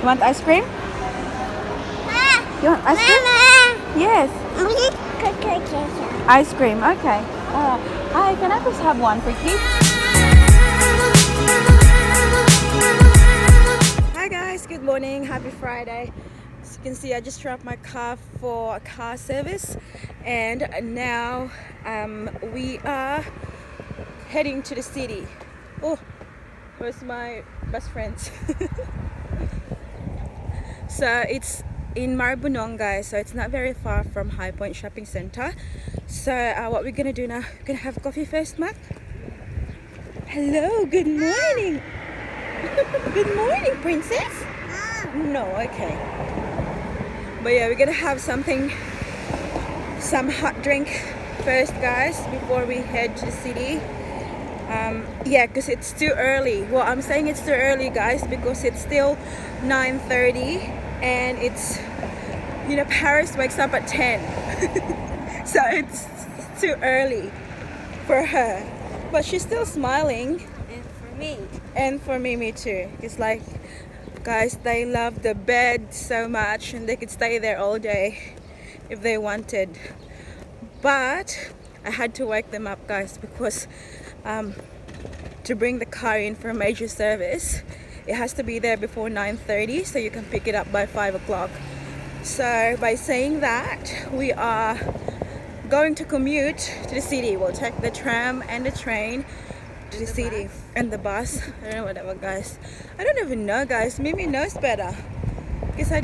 You want ice cream? You want ice cream? Yes. Ice cream, okay. Hi, can I please have one for kids? Hi guys, good morning, happy Friday. As you can see, I just dropped my car for a car service, and now we are heading to the city. Oh, where's my best friends? So it's in Melbourne, guys, so it's not very far from High Point Shopping Centre. So what we're gonna do now, we're gonna have coffee first, Mac. Hello, good morning. Good morning, princess. No, okay. But yeah, we're gonna have some hot drink first, guys, before we head to the city. Yeah, because it's too early. Well, I'm saying it's too early, guys, because it's still 9:30 and it's, you know, Paris wakes up at 10. So it's too early for her. But she's still smiling. And for me. And for me too. It's like, guys, they love the bed so much and they could stay there all day if they wanted. But I had to wake them up, guys, because to bring the car in for a major service, it has to be there before 9:30 so you can pick it up by 5 o'clock. So by saying that, we are going to commute to the city. We'll take the tram and the train to the city and the bus. I don't know, whatever, guys. I don't even know, guys. Mimi knows better because I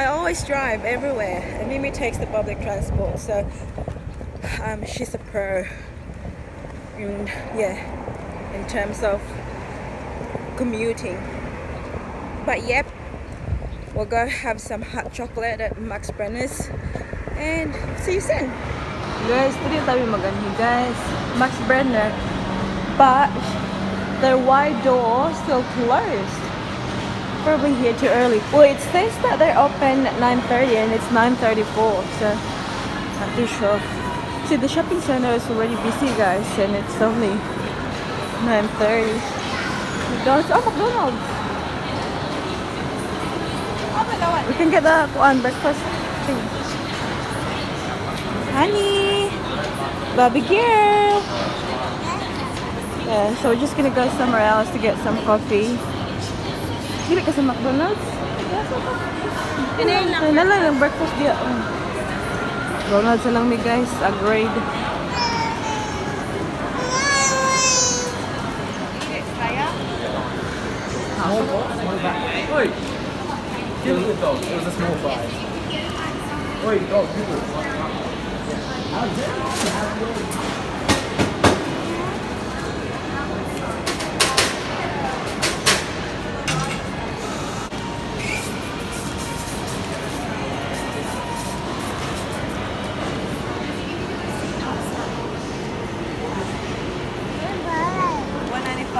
always drive everywhere and Mimi takes the public transport, so she's a pro in terms of commuting. But yep, we'll go have some hot chocolate at Max Brenner's and see you soon. Guys, today tayo mag-anhi, guys. Max Brenner, but their wide door still closed. Probably here too early. Well, it says that they're open at 9:30 and it's 9:34, so not too sure. See, the shopping center is already busy, guys, and it's only 9:30. McDonald's. Oh, McDonald's. We can get the breakfast thing. Honey, Bobby girl. Yeah, so we're just gonna go somewhere else to get some coffee. Gila ka sa McDonald's? Pinay lang. Ay, nalang yung breakfast dia. McDonald's na lang mi, guys. Agreed. Oi! Give me the dog. It was a small fry. Oi, dog, give it.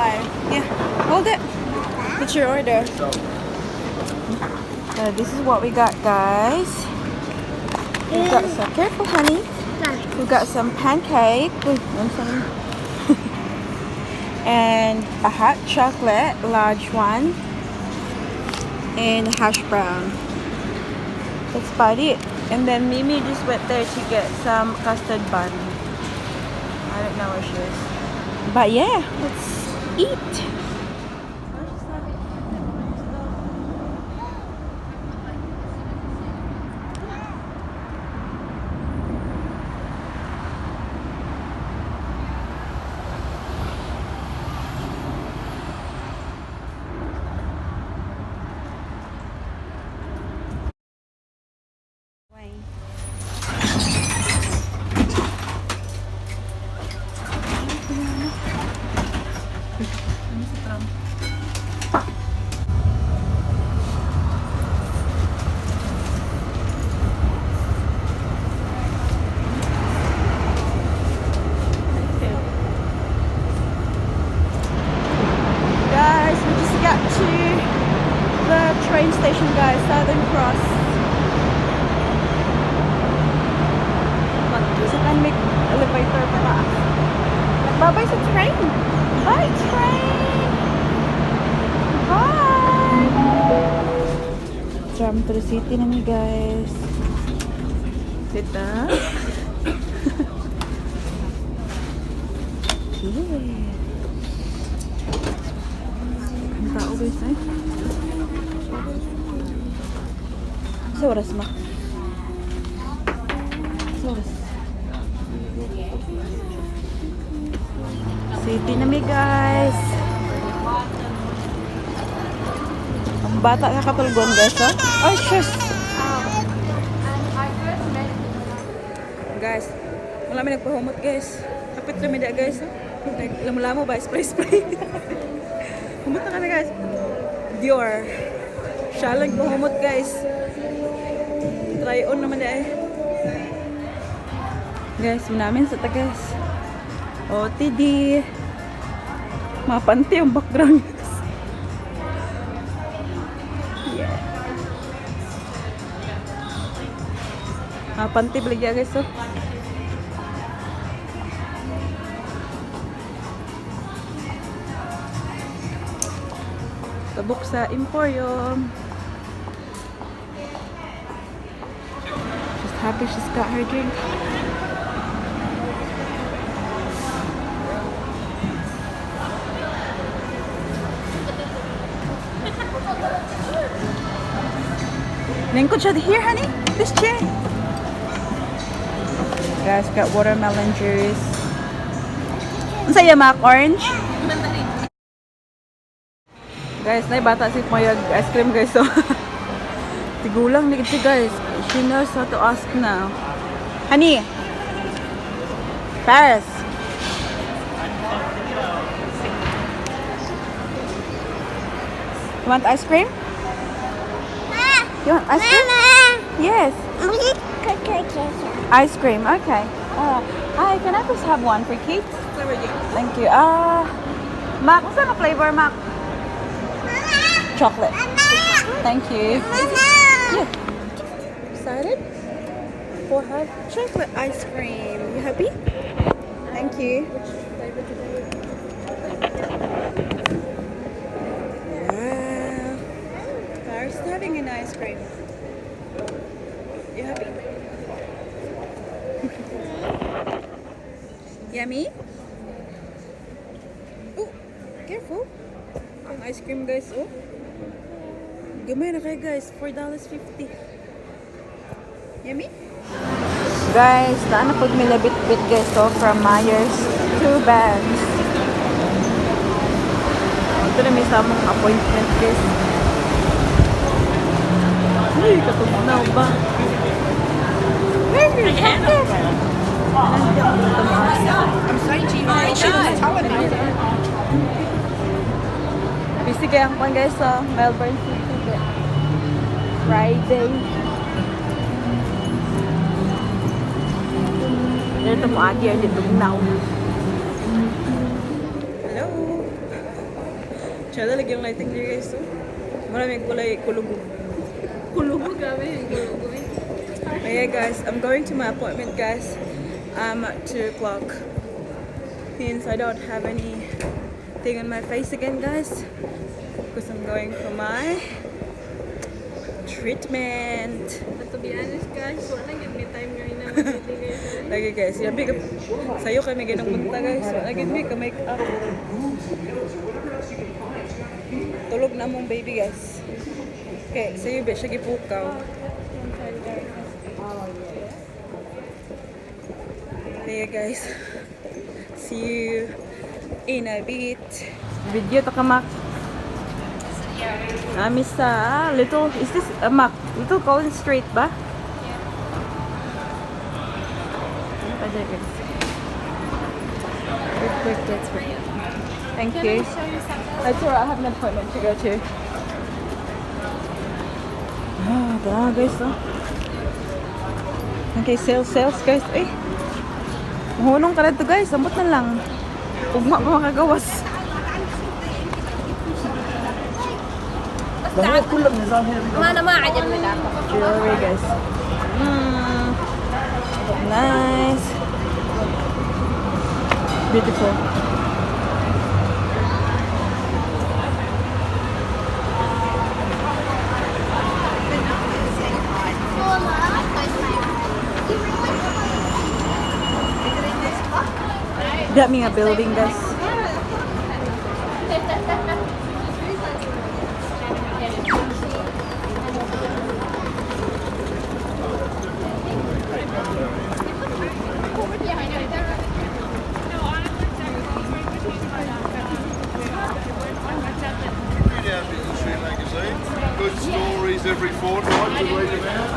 $1.95. Yeah, hold it. What's your order? This is what we got, guys. We got some, careful, honey. We got some pancake. Ooh, I'm sorry. And a hot chocolate, large one, and hash brown. That's about it. And then Mimi just went there to get some custard bun. I don't know where she is. But yeah, let's eat. Train station, guys, Southern Cross. Mag-isa ka may elevator pa. Nagbabay sa train. Bye, train! Bye! Welcome to the city na ni guys. Dito. Ang tao guys eh. Sa oras ma. Sa oras. City na mi guys. Ang bata nga katulgon guys oh. Ay shush. Guys, wala may nagpahumot guys. Kapit kami da guys oh. Lamo-lamo ba? Spray. Humot na kami guys. Dior. Siya lang humot guys. Try on naman na eh. Guys, namin sa tagas. OTD. Mapanti yung background guys. Yeah. Mapanti baligya guys oh. Tabok sa Emporium. She's happy she's got her drink. Lingkod siya here, honey. This chair. Guys, got watermelon juice. Ang saya, Mac? Orange? Guys, na bata si Mayag ice cream guys. So, tigulang ni siya guys. She knows how to ask now. Honey, Paris. You want ice cream? You want ice cream? Yes. Ice cream, okay. Hi, can I just have one for kids? Thank you. Mac, what's the flavor, Mac? Chocolate. Thank you. Yeah. Excited? For her chocolate ice cream. You happy? Thank you. Wow. Paris having an ice cream. You happy? Yummy? Oh, careful. Yung ice cream guys, oh. Gamay na kayo guys, $4.50. Yummy? Guys, na pag may labit-bit guys, so from Myers, 2 bags. Ito na may samong appointment guys. Uy, katunaw ba? Where's your jacket? I'm saying to you, she's telling me. Busy kaya ang pan guys sa Melbourne City. Friday. Dito mo agi ang ditugnaw. Hello. Tsada lagi yung lighting niya guys. So. Maraming kulay kulugo. Kulugo kami. Yeah guys, I'm going to my appointment guys. At 2 o'clock. Hence I don't have anything on my face again guys. Because I'm going for my treatment. To be honest guys, wala nang may time ngayon na mag-meeting guys. Lagi guys, yabi ka sayo kami ganang punta guys. Wala gid mi ka make up. Tulog na mong baby guys. Okay, sayo ba siya gipukaw. Okay guys. See you in a bit. Video ta ka Mac. Miss little, is this a Mac? Little Collins Street ba? Yeah. Quick, that's right. Thank you. That's alright, I have an appointment to go to. Guys, oh. Okay, sales guys. Eh. Mahunong ka na to guys, ambot na lang. Ugma pa makagawas. Jewelry guys. Nice. Beautiful. That mean a building, guys. Good stories every fortnight to read them out.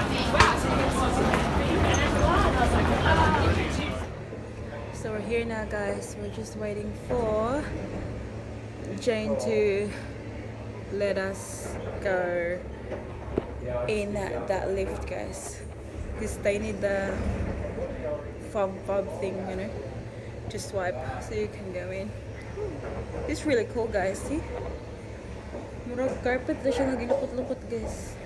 So we're here now, guys. We're just waiting for Jane to let us go in that lift, guys. Because they need the fob thing, you know, to swipe so you can go in. It's really cool, guys. See? Murag carpet na siya nagilukot-lukot, guys.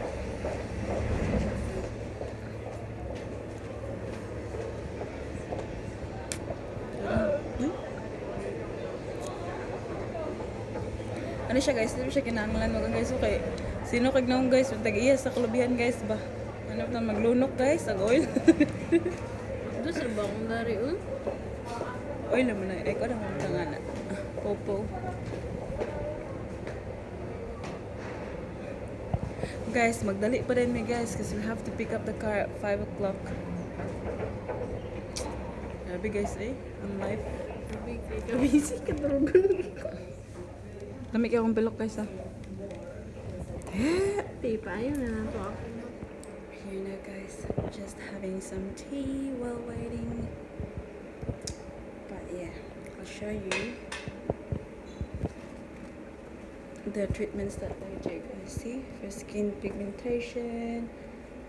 Ano siya, guys? Dito siya kinahanglan mo, guys. Okay. Sino kag naong, guys? Tag-iya sa kalabihan, guys ba? Ano pa maglunok, guys? Ang oil. Doon sa bakong dari, Oil naman na. Ay, ko na nga na. Popo. Guys, magdali pa rin guys because we have to pick up the car at 5 o'clock. Grabe guys ang life. Kabisi ka tarugan. Dami kayo akong belok guys Pipa, ayun na lang to ako. Here now guys, just having some tea while waiting. But yeah, I'll show you the treatments that they do, guys. See, for skin pigmentation,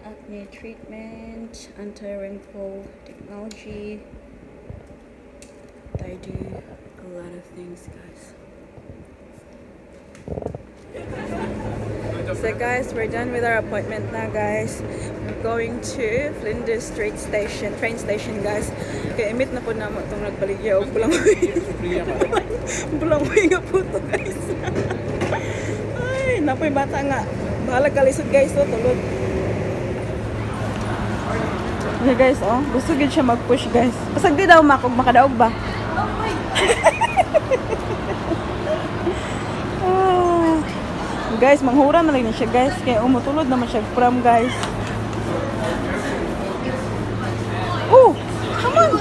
acne treatment, anti-wrinkle technology. They do a lot of things, guys. So guys, we're done with our appointment now, guys. We're going to Flinders Street Station, train station, guys. Kaya imit na po na mo itong nagbaligyaw. Bulang-buhay nga po ito, guys. Ay, napoy bata nga. Bahala kalisod, guys. Oh, tulog. Okay, guys, oh. Gusto gid siya mag-push, guys. Pasag di daw makog, makadaog ba? Oh. Guys, manghura na lang na siya, guys. Kaya umutulod naman siya from, guys. Oh, come on.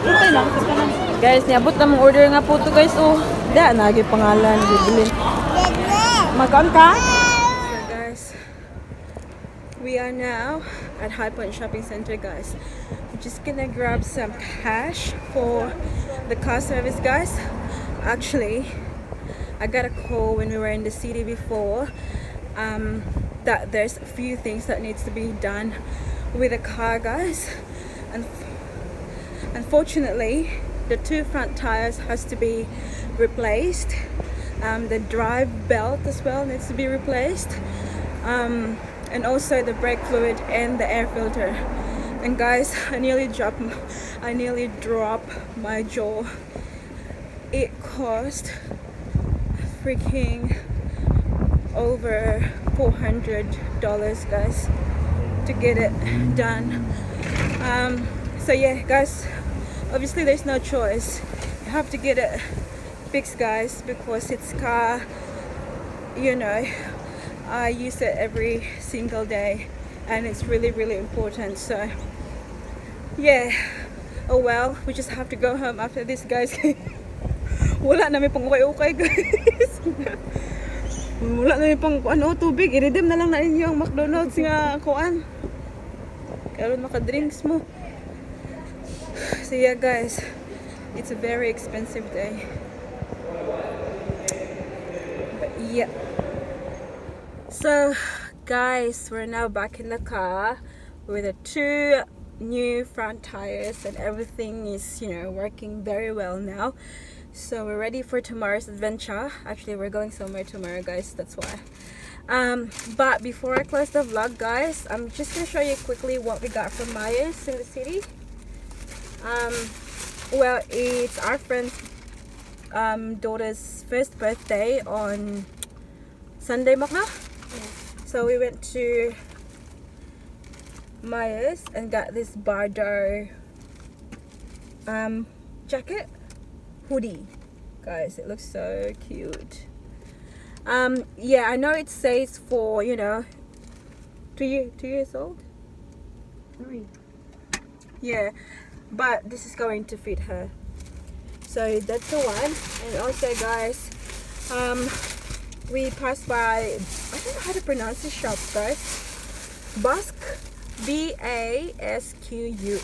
Okay lang, guys, niabot na mong order nga po to, guys. Oh, da, nagi pangalan, bibilin. Magkaan ka? So, guys, we are now at High Point Shopping Center, guys. I'm just gonna grab some cash for the car service, guys. Actually, I got a call when we were in the city before that there's a few things that needs to be done with the car, guys. And unfortunately, the two front tires has to be replaced. The drive belt as well needs to be replaced, and also the brake fluid and the air filter. And guys, I nearly dropped my jaw. It cost freaking over $400, guys, to get it done. So yeah, guys, obviously there's no choice. You have to get it fixed, guys, because it's car, you know, I use it every single day and it's really, really important. So yeah, oh well, we just have to go home after this, guys. Wala na may pang ukay-ukay, guys. Wala na may pang tubig. I-redeem na lang na ninyo ang McDonald's nga kuan. Karon maka-drinks mo. So yeah, guys, it's a very expensive day. But yeah. So guys, we're now back in the car with the two new front tires and everything is, you know, working very well now. So we're ready for tomorrow's adventure. Actually, we're going somewhere tomorrow, guys, that's why. But before I close the vlog, guys, I'm just gonna show you quickly what we got from Myers in the city. Well, it's our friend's daughter's first birthday on Sunday, Makna. Yes. So we went to Myers and got this Bardo jacket hoodie. Guys, it looks so cute. Yeah, I know it says for, you know, 2 years old. 3. Yeah, but this is going to fit her. So that's the one. And also, guys, we passed by, I don't know how to pronounce this shop, guys. Basque, BASQUE.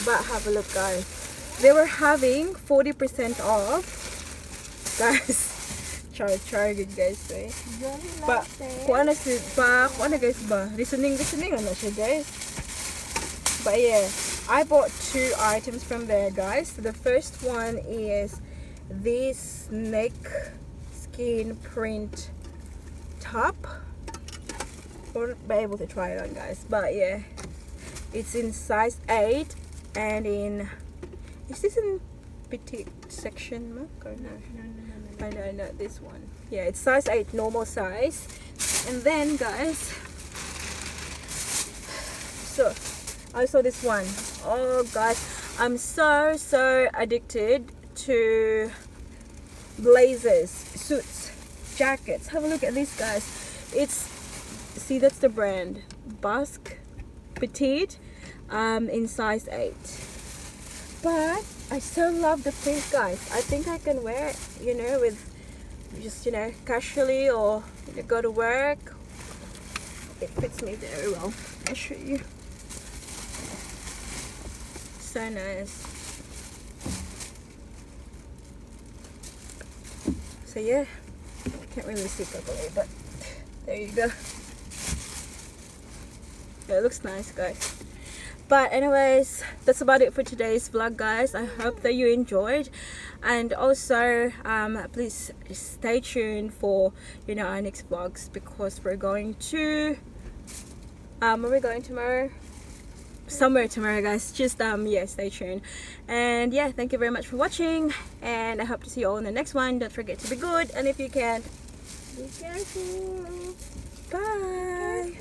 But have a look, guys. They were having 40% off, guys. Try it, guys, eh. But kung ano guys ba? Listening ano siya, guys. But yeah, I bought 2 items from there, guys. The first one is this snake skin print top. Won't be able to try it on, guys, but yeah, it's in size 8 and in, is this in petite section, Mark, or no? I know, not this one. Yeah, it's size 8, normal size. And then, guys, so I saw this one. Oh, guys, I'm so addicted to blazers, suits, jackets. Have a look at this, guys. It's, see, that's the brand, Basque Petite, in size 8. But I so love the print, guys. I think I can wear it, you know, with just, you know, casually, or you go to work. It fits me very well. I'll show you. So nice. So yeah, can't really see properly, but there you go. Yeah, it looks nice, guys. But anyways, that's about it for today's vlog, guys. I hope that you enjoyed, and also please stay tuned for, you know, our next vlogs, because we're going to where are we going tomorrow? Somewhere tomorrow, guys. Just yeah, stay tuned. And yeah, thank you very much for watching, and I hope to see you all in the next one. Don't forget to be good, and if you can, be careful. Bye.